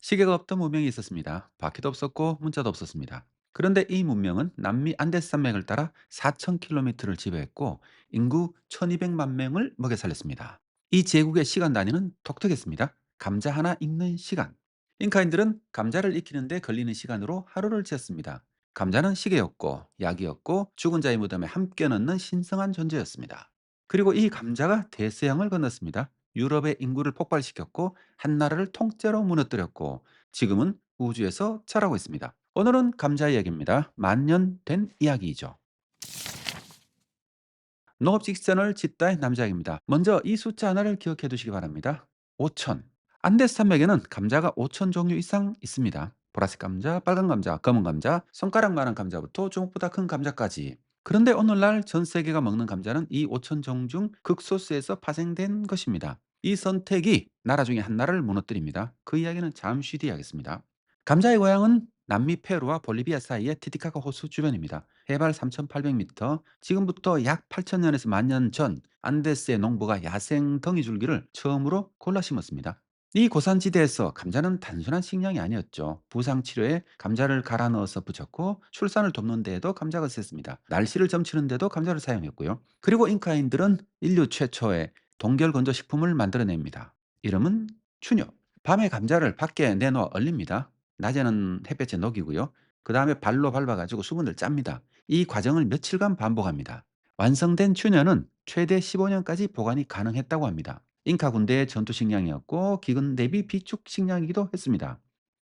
시계가 없던 문명이 있었습니다. 바퀴도 없었고 문자도 없었습니다. 그런데 이 문명은 남미 안데스 산맥을 따라 4,000km를 지배했고 인구 1,200만 명을 먹여 살렸습니다. 이 제국의 시간 단위는 독특했습니다. 감자 하나 익는 시간. 인카인들은 감자를 익히는데 걸리는 시간으로 하루를 쟀습니다. 감자는 시계였고 약이었고 죽은 자의 무덤에 함께 넣는 신성한 존재였습니다. 그리고 이 감자가 대서양을 건넜습니다. 유럽의 인구를 폭발시켰고 한 나라를 통째로 무너뜨렸고 지금은 우주에서 자라고 있습니다. 오늘은 감자 이야기입니다. 만년 된 이야기이죠. 농업 직선을 짓다의 남자입니다. 먼저 이 숫자 하나를 기억해 두시기 바랍니다. 5천. 안데스 산맥에는 감자가 5천 종류 이상 있습니다. 보라색 감자, 빨간 감자, 검은 감자, 손가락만한 감자부터 주먹보다 큰 감자까지. 그런데 오늘날 전 세계가 먹는 감자는 이 5천 종 중 극소수에서 파생된 것입니다. 이 선택이 나라 중에 한 나라를 무너뜨립니다. 그 이야기는 잠시 뒤에 하겠습니다. 감자의 고향은 남미 페루와 볼리비아 사이의 티티카카 호수 주변입니다. 해발 3,800m, 지금부터 약 8,000년에서 만 년 전 안데스의 농부가 야생 덩이줄기를 처음으로 골라 심었습니다. 이 고산지대에서 감자는 단순한 식량이 아니었죠. 부상 치료에 감자를 갈아 넣어서 붙였고 출산을 돕는 데에도 감자가 쓰였습니다. 날씨를 점치는 데도 감자를 사용했고요. 그리고 잉카인들은 인류 최초의 동결 건조 식품을 만들어냅니다. 이름은 추녀. 밤에 감자를 밖에 내놓아 얼립니다. 낮에는 햇볕에 녹이고요. 그 다음에 발로 밟아가지고 수분을 짭니다. 이 과정을 며칠간 반복합니다. 완성된 추녀는 최대 15년까지 보관이 가능했다고 합니다. 잉카 군대의 전투 식량이었고 기근 대비 비축 식량이기도 했습니다.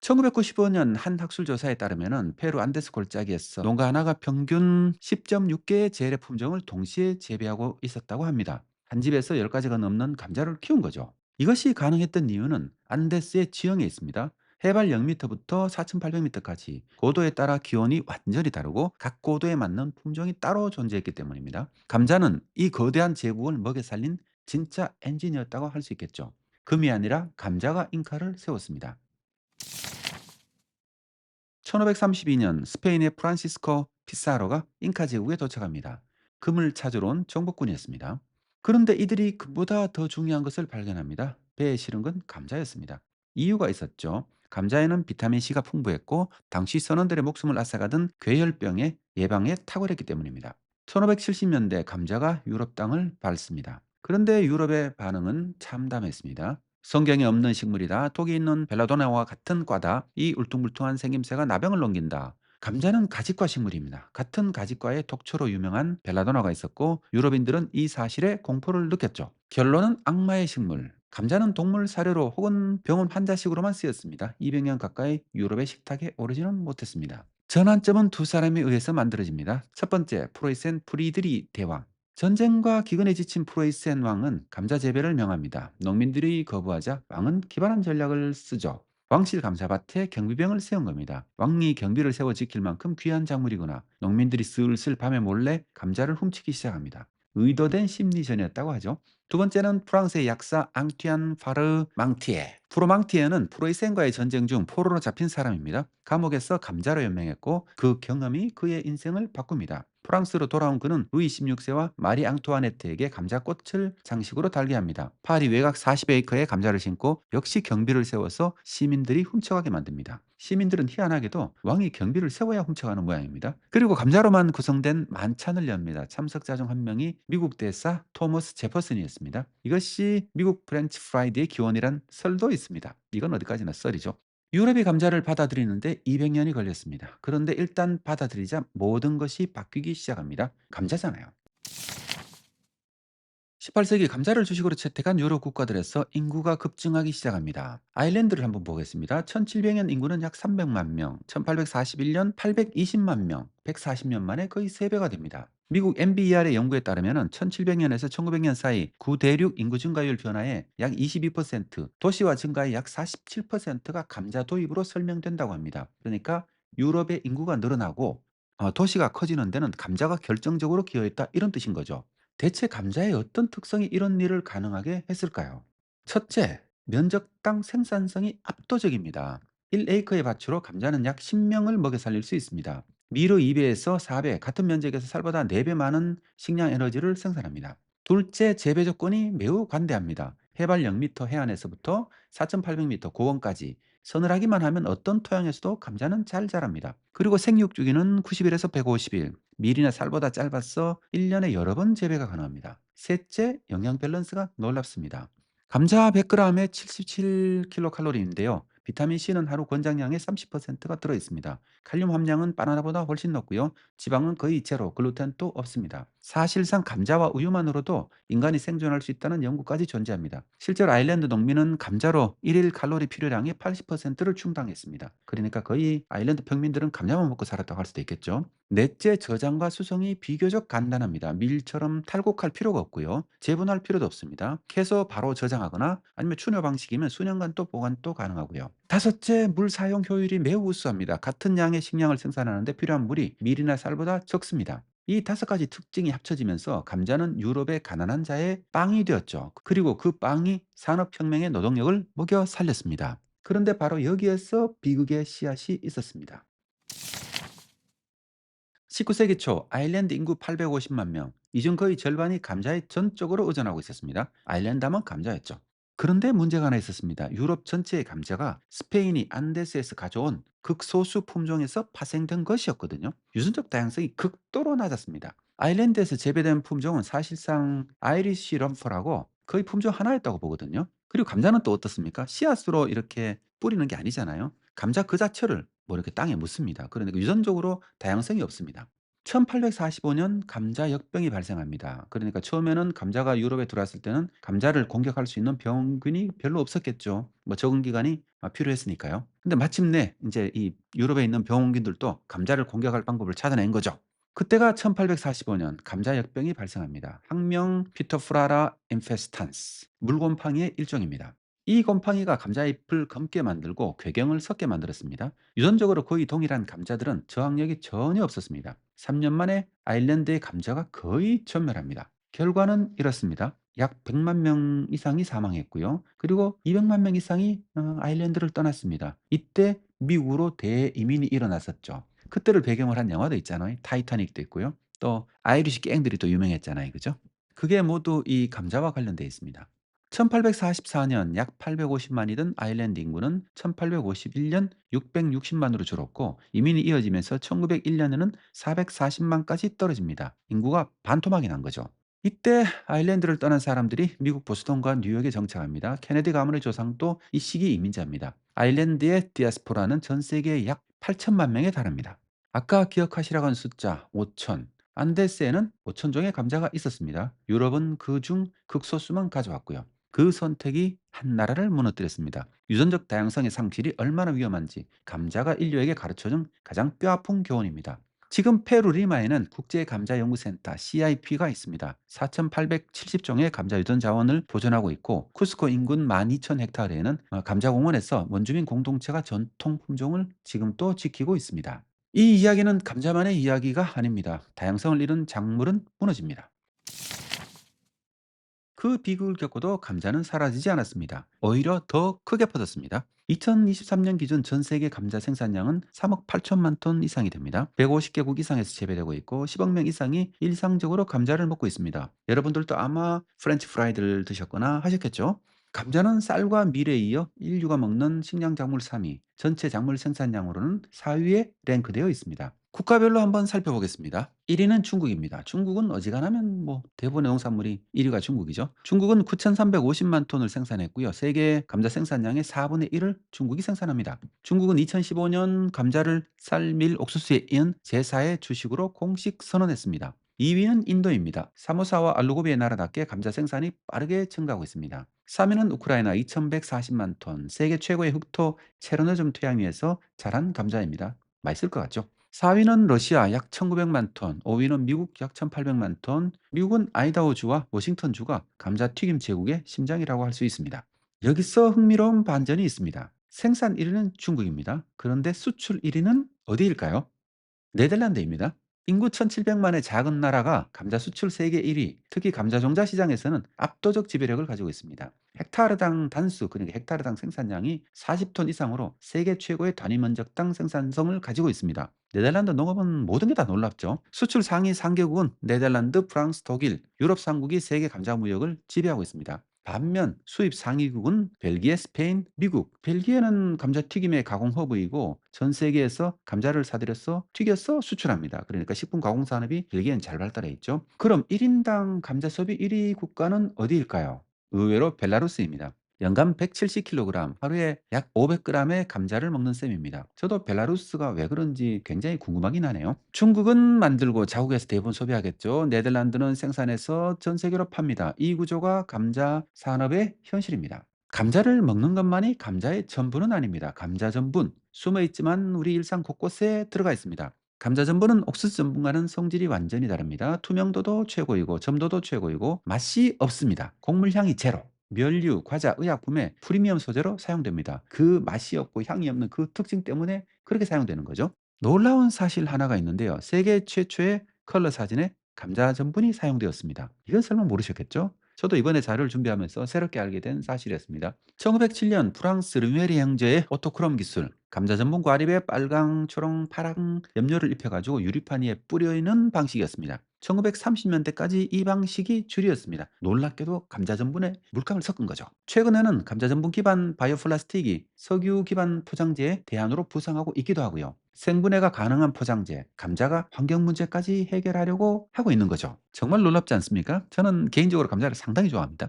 1995년 한 학술 조사에 따르면 페루 안데스 골짜기에서 농가 하나가 평균 10.6개의 재래 품종을 동시에 재배하고 있었다고 합니다. 한 집에서 10가지가 넘는 감자를 키운 거죠. 이것이 가능했던 이유는 안데스의 지형에 있습니다. 해발 0m부터 4,800m까지 고도에 따라 기온이 완전히 다르고 각 고도에 맞는 품종이 따로 존재했기 때문입니다. 감자는 이 거대한 제국을 먹여 살린 진짜 엔진이었다고 할 수 있겠죠. 금이 아니라 감자가 잉카를 세웠습니다. 1532년 스페인의 프란시스코 피사로가 잉카 제국에 도착합니다. 금을 찾으러 온 정복군이었습니다. 그런데 이들이 금보다 더 중요한 것을 발견합니다. 배에 실은 건 감자였습니다. 이유가 있었죠. 감자에는 비타민C가 풍부했고 당시 선원들의 목숨을 앗아가던 괴혈병의 예방에 탁월했기 때문입니다. 1570년대 감자가 유럽 땅을 밟습니다. 그런데 유럽의 반응은 참담했습니다. 성경에 없는 식물이다. 독이 있는 벨라도나와 같은 과다. 이 울퉁불퉁한 생김새가 나병을 넘긴다. 감자는 가지과 식물입니다. 같은 가지과의 독초로 유명한 벨라도나가 있었고 유럽인들은 이 사실에 공포를 느꼈죠. 결론은 악마의 식물. 감자는 동물 사료로 혹은 병원 환자식으로만 쓰였습니다. 200년 가까이 유럽의 식탁에 오르지는 못했습니다. 전환점은 두 사람에 의해서 만들어집니다. 첫 번째, 프로이센 프리드리 대왕. 전쟁과 기근에 지친 프로이센 왕은 감자 재배를 명합니다. 농민들이 거부하자 왕은 기발한 전략을 쓰죠. 왕실 감자밭에 경비병을 세운 겁니다. 왕이 경비를 세워 지킬 만큼 귀한 작물이구나. 농민들이 슬슬 밤에 몰래 감자를 훔치기 시작합니다. 의도된 심리전이었다고 하죠. 두 번째는 프랑스의 약사 앙투안 파르 망티에. 프로망티에는 프로이센과의 전쟁 중 포로로 잡힌 사람입니다. 감옥에서 감자로 연명했고 그 경험이 그의 인생을 바꿉니다. 프랑스로 돌아온 그는 루이 16세와 마리 앙투아네트에게 감자꽃을 장식으로 달게 합니다. 파리 외곽 40에이커에 감자를 심고 역시 경비를 세워서 시민들이 훔쳐가게 만듭니다. 시민들은 희한하게도 왕이 경비를 세워야 훔쳐가는 모양입니다. 그리고 감자로만 구성된 만찬을 엽니다. 참석자 중 한 명이 미국 대사 토머스 제퍼슨이었습니다. 이것이 미국 프렌치 프라이드의 기원이란 설도 있습니다. 이건 어디까지나 썰이죠. 유럽이 감자를 받아들이는데 200년이 걸렸습니다. 그런데 일단 받아들이자 모든 것이 바뀌기 시작합니다. 감자잖아요. 18세기 감자를 주식으로 채택한 유럽 국가들에서 인구가 급증하기 시작합니다. 아일랜드를 한번 보겠습니다. 1700년 인구는 약 300만 명, 1841년 820만 명, 140년 만에 거의 3배가 됩니다. 미국 MBER의 연구에 따르면 1700년에서 1900년 사이 구대륙 인구 증가율 변화의 약 22%, 도시화 증가의 약 47%가 감자 도입으로 설명된다고 합니다. 그러니까 유럽의 인구가 늘어나고 도시가 커지는 데는 감자가 결정적으로 기여했다 이런 뜻인 거죠. 대체 감자의 어떤 특성이 이런 일을 가능하게 했을까요? 첫째, 면적당 생산성이 압도적입니다. 1에이커의 밭으로 감자는 약 10명을 먹여 살릴 수 있습니다. 미르 2배에서 4배, 같은 면적에서 쌀보다 4배 많은 식량 에너지를 생산합니다. 둘째, 재배 조건이 매우 관대합니다. 해발 0m 해안에서부터 4,800m 고원까지 서늘하기만 하면 어떤 토양에서도 감자는 잘 자랍니다. 그리고 생육 주기는 90일에서 150일, 밀이나 쌀보다 짧아서 1년에 여러 번 재배가 가능합니다. 셋째, 영양 밸런스가 놀랍습니다. 감자 100g에 77kcal인데요. 비타민 C는 하루 권장량의 30%가 들어 있습니다. 칼륨 함량은 바나나보다 훨씬 높고요. 지방은 거의 제로, 글루텐도 없습니다. 사실상 감자와 우유만으로도 인간이 생존할 수 있다는 연구까지 존재합니다. 실제로 아일랜드 농민은 감자로 일일 칼로리 필요량의 80%를 충당했습니다. 그러니까 거의 아일랜드 평민들은 감자만 먹고 살았다고 할 수도 있겠죠. 넷째, 저장과 수송이 비교적 간단합니다. 밀처럼 탈곡할 필요가 없고요. 재분할 필요도 없습니다. 캐서 바로 저장하거나 아니면 추녀 방식이면 수년간 또 보관도 가능하고요. 다섯째, 물 사용 효율이 매우 우수합니다. 같은 양의 식량을 생산하는데 필요한 물이 밀이나 쌀보다 적습니다. 이 다섯 가지 특징이 합쳐지면서 감자는 유럽의 가난한 자의 빵이 되었죠. 그리고 그 빵이 산업혁명의 노동력을 먹여 살렸습니다. 그런데 바로 여기에서 비극의 씨앗이 있었습니다. 19세기 초 아일랜드 인구 850만 명, 이 중 거의 절반이 감자에 전적으로 의존하고 있었습니다. 아일랜드 하면 감자였죠. 그런데 문제가 하나 있었습니다. 유럽 전체의 감자가 스페인이 안데스에서 가져온 극소수 품종에서 파생된 것이었거든요. 유전적 다양성이 극도로 낮았습니다. 아일랜드에서 재배된 품종은 사실상 아이리쉬 럼퍼라고 거의 품종 하나였다고 보거든요. 그리고 감자는 또 어떻습니까? 씨앗으로 이렇게 뿌리는 게 아니잖아요. 감자 그 자체를 뭐 이렇게 땅에 묻습니다. 그러니까 유전적으로 다양성이 없습니다. 1845년 감자 역병이 발생합니다. 그러니까 처음에는 감자가 유럽에 들어왔을 때는 감자를 공격할 수 있는 병균이 별로 없었겠죠. 뭐 적응 기간이 필요했으니까요. 근데 마침내 이제 이 유럽에 있는 병균들도 감자를 공격할 방법을 찾아낸 거죠. 그때가 1845년 감자 역병이 발생합니다. 학명 피터프라라 인페스탄스, 물곰팡이의 일종입니다. 이 곰팡이가 감자잎을 검게 만들고 궤경을 썩게 만들었습니다. 유전적으로 거의 동일한 감자들은 저항력이 전혀 없었습니다. 3년 만에 아일랜드의 감자가 거의 전멸합니다. 결과는 이렇습니다. 약 100만 명 이상이 사망했고요. 그리고 200만 명 이상이 아일랜드를 떠났습니다. 이때 미국으로 대이민이 일어났었죠. 그때를 배경으로 한 영화도 있잖아요. 타이타닉도 있고요. 또 아이리시 갱들이 또 유명했잖아요. 그죠? 그게 모두 이 감자와 관련되어 있습니다. 1844년 약 850만이던 아일랜드 인구는 1851년 660만으로 줄었고 이민이 이어지면서 1901년에는 440만까지 떨어집니다. 인구가 반토막이 난 거죠. 이때 아일랜드를 떠난 사람들이 미국 보스턴과 뉴욕에 정착합니다. 케네디 가문의 조상도 이 시기 이민자입니다. 아일랜드의 디아스포라는 전 세계에 약 8천만 명에 달합니다. 아까 기억하시라고 한 숫자 5천. 안데스에는 5천 종의 감자가 있었습니다. 유럽은 그중 극소수만 가져왔고요. 그 선택이 한 나라를 무너뜨렸습니다. 유전적 다양성의 상실이 얼마나 위험한지 감자가 인류에게 가르쳐준 가장 뼈아픈 교훈입니다. 지금 페루 리마에는 국제감자연구센터 CIP가 있습니다. 4,870종의 감자 유전 자원을 보존하고 있고 쿠스코 인근 12,000헥타르에는 감자공원에서 원주민 공동체가 전통 품종을 지금 또 지키고 있습니다. 이 이야기는 감자만의 이야기가 아닙니다. 다양성을 잃은 작물은 무너집니다. 그 비극을 겪고도 감자는 사라지지 않았습니다. 오히려 더 크게 퍼졌습니다. 2023년 기준 전 세계 감자 생산량은 3억 8천만 톤 이상이 됩니다. 150개국 이상에서 재배되고 있고 10억 명 이상이 일상적으로 감자를 먹고 있습니다. 여러분들도 아마 프렌치 프라이드를 드셨거나 하셨겠죠? 감자는 쌀과 밀에 이어 인류가 먹는 식량 작물 3위, 전체 작물 생산량으로는 4위에 랭크되어 있습니다. 국가별로 한번 살펴보겠습니다. 1위는 중국입니다. 중국은 어지간하면 뭐 대부분의 농산물이 1위가 중국이죠. 중국은 9,350만 톤을 생산했고요. 세계 감자 생산량의 4분의 1을 중국이 생산합니다. 중국은 2015년 감자를 쌀, 밀, 옥수수에 이은 제4의 주식으로 공식 선언했습니다. 2위는 인도입니다. 사모사와 알루고비의 나라답게 감자 생산이 빠르게 증가하고 있습니다. 3위는 우크라이나 2,140만 톤, 세계 최고의 흑토 체르노즘 토양위에서 자란 감자입니다. 맛있을 것 같죠? 4위는 러시아 약 1,900만 톤, 5위는 미국 약 1,800만 톤. 미국은 아이다호주와 워싱턴주가 감자튀김 제국의 심장이라고 할 수 있습니다. 여기서 흥미로운 반전이 있습니다. 생산 1위는 중국입니다. 그런데 수출 1위는 어디일까요? 네덜란드입니다. 인구 1,700만의 작은 나라가 감자 수출 세계 1위, 특히 감자 종자 시장에서는 압도적 지배력을 가지고 있습니다. 헥타르당 단수, 그러니까 헥타르당 생산량이 40톤 이상으로 세계 최고의 단위 면적당 생산성을 가지고 있습니다. 네덜란드 농업은 모든 게 다 놀랍죠. 수출 상위 3개국은 네덜란드, 프랑스, 독일, 유럽 3국이 세계 감자 무역을 지배하고 있습니다. 반면 수입 상위국은 벨기에, 스페인, 미국. 벨기에는 감자튀김의 가공 허브이고 전 세계에서 감자를 사들여서 튀겨서 수출합니다. 그러니까 식품 가공 산업이 벨기에는 잘 발달해 있죠. 그럼 1인당 감자 소비 1위 국가는 어디일까요? 의외로 벨라루스입니다. 연간 170kg, 하루에 약 500g의 감자를 먹는 셈입니다. 저도 벨라루스가 왜 그런지 굉장히 궁금하긴 하네요. 중국은 만들고 자국에서 대부분 소비하겠죠. 네덜란드는 생산해서 전 세계로 팝니다. 이 구조가 감자 산업의 현실입니다. 감자를 먹는 것만이 감자의 전부는 아닙니다. 감자 전분, 숨어 있지만 우리 일상 곳곳에 들어가 있습니다. 감자 전분은 옥수수 전분과는 성질이 완전히 다릅니다. 투명도도 최고이고 점도도 최고이고 맛이 없습니다. 곡물 향이 제로. 면류, 과자, 의약품에 프리미엄 소재로 사용됩니다. 그 맛이 없고 향이 없는 그 특징 때문에 그렇게 사용되는 거죠. 놀라운 사실 하나가 있는데요. 세계 최초의 컬러 사진에 감자 전분이 사용되었습니다. 이건 설마 모르셨겠죠? 저도 이번에 자료를 준비하면서 새롭게 알게 된 사실이었습니다. 1907년 프랑스 르메리 형제의 오토크롬 기술, 감자 전분 과립에 빨강, 초록, 파랑 염료를 입혀가지고 유리판 위에 뿌리는 방식이었습니다. 1930년대까지 이 방식이 주류였습니다. 놀랍게도 감자 전분에 물감을 섞은 거죠. 최근에는 감자 전분 기반 바이오 플라스틱이 석유 기반 포장재의 대안으로 부상하고 있기도 하고요. 생분해가 가능한 포장재, 감자가 환경 문제까지 해결하려고 하고 있는 거죠. 정말 놀랍지 않습니까? 저는 개인적으로 감자를 상당히 좋아합니다.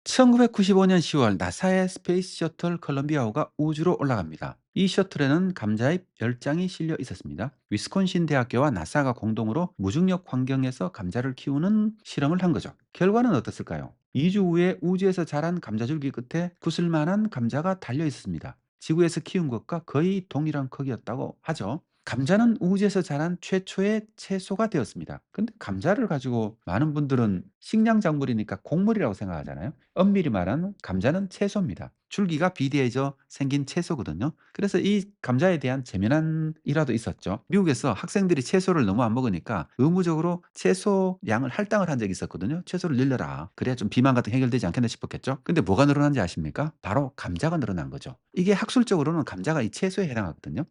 1995년 10월 나사의 스페이스 셔틀 컬럼비아호가 우주로 올라갑니다. 이 셔틀에는 감자잎 10장이 실려 있었습니다. 위스콘신 대학교와 나사가 공동으로 무중력 환경에서 감자를 키우는 실험을 한 거죠. 결과는 어떻을까요? 2주 후에 우주에서 자란 감자줄기 끝에 구슬만한 감자가 달려 있었습니다. 지구에서 키운 것과 거의 동일한 크기였다고 하죠. 감자는 우주에서 자란 최초의 채소가 되었습니다. 근데 감자를 가지고 많은 분들은 식량 작물이니까 곡물이라고 생각하잖아요. 엄밀히 말하면 감자는 채소입니다. 줄기가 비대해져 생긴 채소거든요. 그래서 이 감자에 대한 재미난 일화도 있었죠. 미국에서 학생들이 채소를 너무 안 먹으니까 의무적으로 채소 양을 할당을 한 적이 있었거든요. 채소를 늘려라. 그래야 좀 비만 같은 게 해결되지 않겠나 싶었겠죠. 근데 뭐가 늘어난지 아십니까? 바로 감자가 늘어난 거죠. 이게 학술적으로는 감자가 이 채소에 해당하거든요.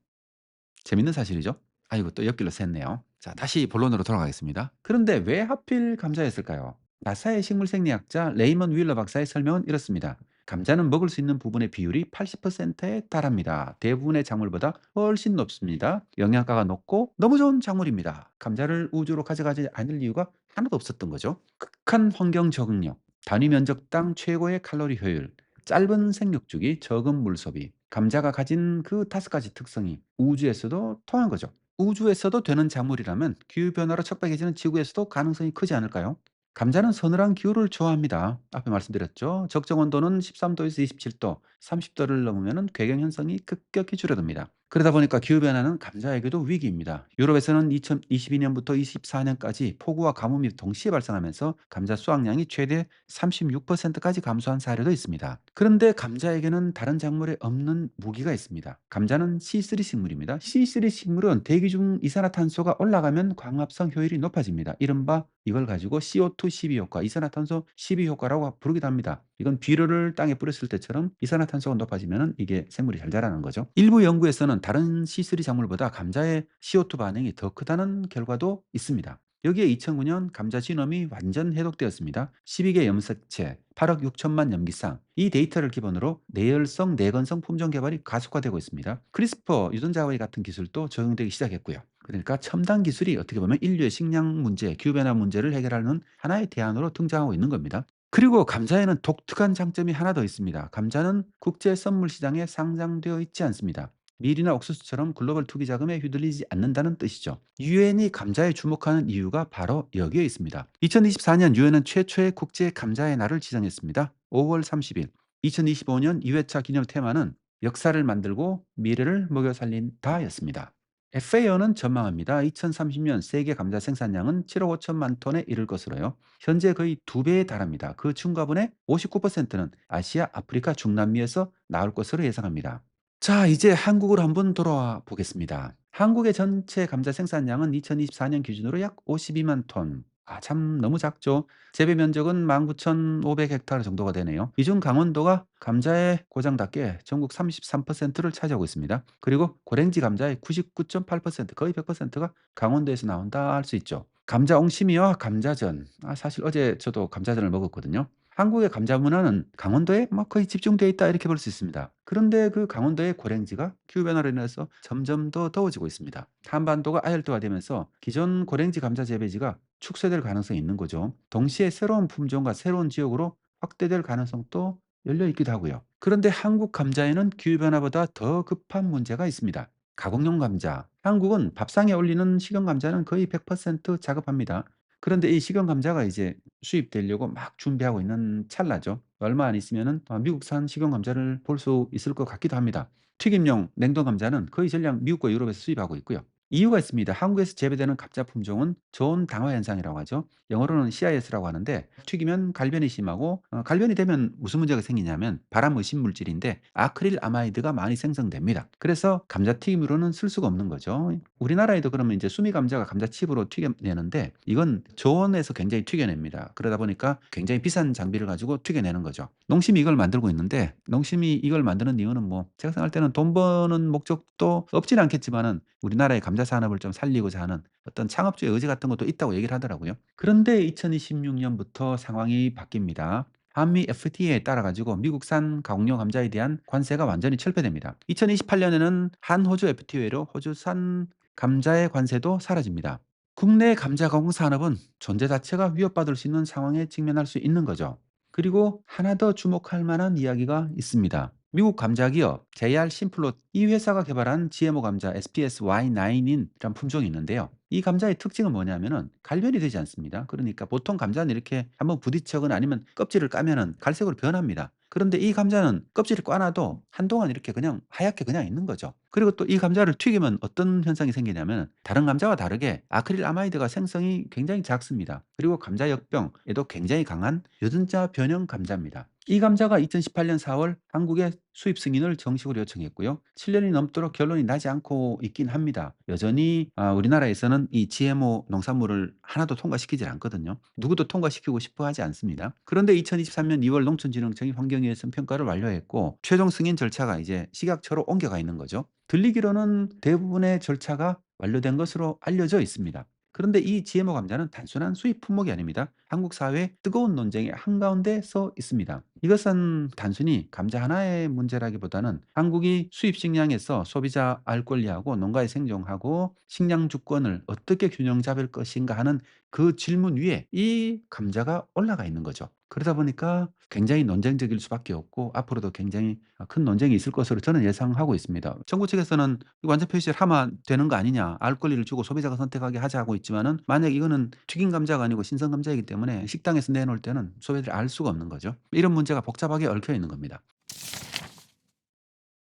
재밌는 사실이죠. 아이고 또 옆길로 샜네요. 자 다시 본론으로 돌아가겠습니다. 그런데 왜 하필 감자였을까요? 나사의 식물생리학자 레이먼 윌러 박사의 설명은 이렇습니다. 감자는 먹을 수 있는 부분의 비율이 80%에 달합니다. 대부분의 작물보다 훨씬 높습니다. 영양가가 높고 너무 좋은 작물입니다. 감자를 우주로 가져가지 않을 이유가 하나도 없었던 거죠. 극한 환경 적응력, 단위 면적당 최고의 칼로리 효율, 짧은 생육주기, 적은 물 소비. 감자가 가진 그 5가지 특성이 우주에서도 통한 거죠. 우주에서도 되는 작물이라면 기후변화로 척박해지는 지구에서도 가능성이 크지 않을까요? 감자는 서늘한 기후를 좋아합니다. 앞에 말씀드렸죠. 적정 온도는 13도에서 27도, 30도를 넘으면 괴경 현상이 급격히 줄어듭니다. 그러다 보니까 기후변화는 감자에게도 위기입니다. 유럽에서는 2022년부터 24년까지 폭우와 가뭄이 동시에 발생하면서 감자 수확량이 최대 36%까지 감소한 사례도 있습니다. 그런데 감자에게는 다른 작물에 없는 무기가 있습니다. 감자는 C3 식물입니다. C3 식물은 대기 중 이산화탄소가 올라가면 광합성 효율이 높아집니다. 이른바 이걸 가지고 CO2 12 효과, 이산화탄소 12 효과라고 부르기도 합니다. 이건 비료를 땅에 뿌렸을 때처럼 이산화탄소가 높아지면 이게 생물이 잘 자라는 거죠. 일부 연구에서는 다른 C3 작물보다 감자의 CO2 반응이 더 크다는 결과도 있습니다. 여기에 2009년 감자 지놈이 완전 해독되었습니다. 12개 염색체, 8억 6천만 염기상. 이 데이터를 기반으로 내열성, 내건성 품종 개발이 가속화되고 있습니다. 크리스퍼, 유전자의 같은 기술도 적용되기 시작했고요. 그러니까 첨단 기술이 어떻게 보면 인류의 식량 문제, 기후변화 문제를 해결하는 하나의 대안으로 등장하고 있는 겁니다. 그리고 감자에는 독특한 장점이 하나 더 있습니다. 감자는 국제 선물 시장에 상장되어 있지 않습니다. 밀이나 옥수수처럼 글로벌 투기 자금에 휘둘리지 않는다는 뜻이죠. 유엔이 감자에 주목하는 이유가 바로 여기에 있습니다. 2024년 유엔은 최초의 국제 감자의 날을 지정했습니다. 5월 30일. 2025년 2회차 기념 테마는 역사를 만들고 미래를 먹여 살린다였습니다. FAO는 전망합니다. 2030년 세계 감자 생산량은 7억 5천만 톤에 이를 것으로요. 현재 거의 2배에 달합니다. 그 중과분의 59%는 아시아, 아프리카, 중남미에서 나올 것으로 예상합니다. 자, 이제 한국으로 한번 돌아와 보겠습니다. 한국의 전체 감자 생산량은 2024년 기준으로 약 52만 톤. 참 너무 작죠. 재배 면적은 19,500 헥타르 정도가 되네요. 이 중 강원도가 감자의 고장답게 전국 33%를 차지하고 있습니다. 그리고 고랭지 감자의 99.8% 거의 100%가 강원도에서 나온다 할 수 있죠. 감자 옹심이와 감자전. 사실 어제 저도 감자전을 먹었거든요. 한국의 감자 문화는 강원도에 막 거의 집중되어 있다 이렇게 볼 수 있습니다. 그런데 그 강원도의 고랭지가 기후변화로 인해서 점점 더 더워지고 있습니다. 한반도가 아열도화되면서 기존 고랭지 감자 재배지가 축소될 가능성이 있는 거죠. 동시에 새로운 품종과 새로운 지역으로 확대될 가능성도 열려 있기도 하고요. 그런데 한국 감자에는 기후변화보다 더 급한 문제가 있습니다. 가공용 감자. 한국은 밥상에 올리는 식용 감자는 거의 100% 작업합니다. 그런데 이 식용 감자가 이제 수입되려고 막 준비하고 있는 찰나죠. 얼마 안 있으면은 미국산 식용 감자를 볼 수 있을 것 같기도 합니다. 튀김용 냉동 감자는 거의 전량 미국과 유럽에서 수입하고 있고요. 이유가 있습니다. 한국에서 재배되는 감자 품종은 저온 당화 현상이라고 하죠. 영어로는 CIS라고 하는데 튀기면 갈변이 심하고 갈변이 되면 무슨 문제가 생기냐면 발암 의심 물질인데 아크릴 아마이드가 많이 생성됩니다. 그래서 감자튀김으로는 쓸 수가 없는 거죠. 우리나라에도 그러면 이제 수미 감자가 감자칩으로 튀겨내는데 이건 저온에서 굉장히 튀겨냅니다. 그러다 보니까 굉장히 비싼 장비를 가지고 튀겨내는 거죠. 농심이 이걸 만들고 있는데 농심이 이걸 만드는 이유는 뭐 제가 생각할 때는 돈 버는 목적도 없진 않겠지만은 우리나라의 감자 산업을 좀 살리고자 하는 어떤 창업주의 의지 같은 것도 있다고 얘기를 하더라고요. 그런데 2026년부터 상황이 바뀝니다. 한미 FTA에 따라 가지고 미국산 가공용 감자에 대한 관세가 완전히 철폐됩니다. 2028년에는 한호주 FTA로 호주산 감자의 관세도 사라집니다. 국내 감자 가공 산업은 존재 자체가 위협받을 수 있는 상황에 직면할 수 있는 거죠. 그리고 하나 더 주목할 만한 이야기가 있습니다. 미국 감자 기업 JR 심플롯 이 회사가 개발한 GMO 감자 SPS Y9이란 품종이 있는데요. 이 감자의 특징은 뭐냐면은 갈변이 되지 않습니다. 그러니까 보통 감자는 이렇게 한번 부딪혀거나 아니면 껍질을 까면은 갈색으로 변합니다. 그런데 이 감자는 껍질을 꽈놔도 한동안 이렇게 그냥 하얗게 그냥 있는 거죠. 그리고 또 이 감자를 튀기면 어떤 현상이 생기냐면 다른 감자와 다르게 아크릴 아마이드가 생성이 굉장히 작습니다. 그리고 감자 역병에도 굉장히 강한 유전자 변형 감자입니다. 이 감자가 2018년 4월 한국에 수입 승인을 정식으로 요청했고요. 7년이 넘도록 결론이 나지 않고 있긴 합니다. 여전히 우리나라에서는 이 GMO 농산물을 하나도 통과시키질 않거든요. 누구도 통과시키고 싶어 하지 않습니다. 그런데 2023년 2월 농촌진흥청이 환경위에서 평가를 완료했고 최종 승인 절차가 이제 식약처로 옮겨가 있는 거죠. 들리기로는 대부분의 절차가 완료된 것으로 알려져 있습니다. 그런데 이 GMO 감자는 단순한 수입 품목이 아닙니다. 한국 사회의 뜨거운 논쟁의 한가운데 서 있습니다. 이것은 단순히 감자 하나의 문제라기보다는 한국이 수입 식량에서 소비자 알 권리하고 농가의 생존하고 식량 주권을 어떻게 균형 잡을 것인가 하는 그 질문 위에 이 감자가 올라가 있는 거죠. 그러다 보니까 굉장히 논쟁적일 수밖에 없고 앞으로도 굉장히 큰 논쟁이 있을 것으로 저는 예상하고 있습니다. 정부 측에서는 완전 표시를 하면 되는 거 아니냐, 알 권리를 주고 소비자가 선택하게 하자고 있지만은 만약 이거는 튀긴 감자가 아니고 신선 감자이기 때문에 식당에서 내놓을 때는 소비자들이 알 수가 없는 거죠. 이런 문제가 복잡하게 얽혀 있는 겁니다.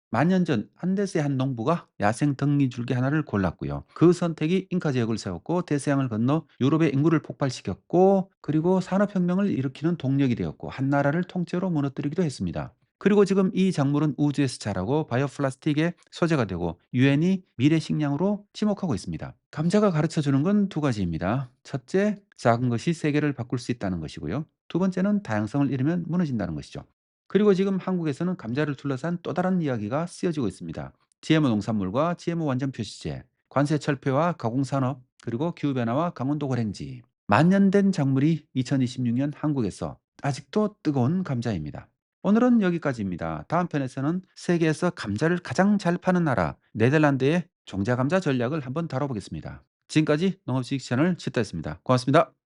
만년 전 안데스의 한 농부가 야생 덕리줄기 하나를 골랐고요. 그 선택이 잉카 제국을 세웠고 대서양을 건너 유럽의 인구를 폭발시켰고 그리고 산업혁명을 일으키는 동력이 되었고 한 나라를 통째로 무너뜨리기도 했습니다. 그리고 지금 이 작물은 우주에서 자라고 바이오 플라스틱의 소재가 되고 유엔이 미래 식량으로 지목하고 있습니다. 감자가 가르쳐 주는 건 두 가지입니다. 첫째, 작은 것이 세계를 바꿀 수 있다는 것이고요. 두 번째는 다양성을 잃으면 무너진다는 것이죠. 그리고 지금 한국에서는 감자를 둘러싼 또 다른 이야기가 쓰여지고 있습니다. GMO 농산물과 GMO 완전 표시제, 관세 철폐와 가공산업, 그리고 기후변화와 강원도 고랭지. 만년된 작물이 2026년 한국에서 아직도 뜨거운 감자입니다. 오늘은 여기까지입니다. 다음 편에서는 세계에서 감자를 가장 잘 파는 나라 네덜란드의 종자 감자 전략을 한번 다뤄보겠습니다. 지금까지 농업지식 채널 치타였습니다. 고맙습니다.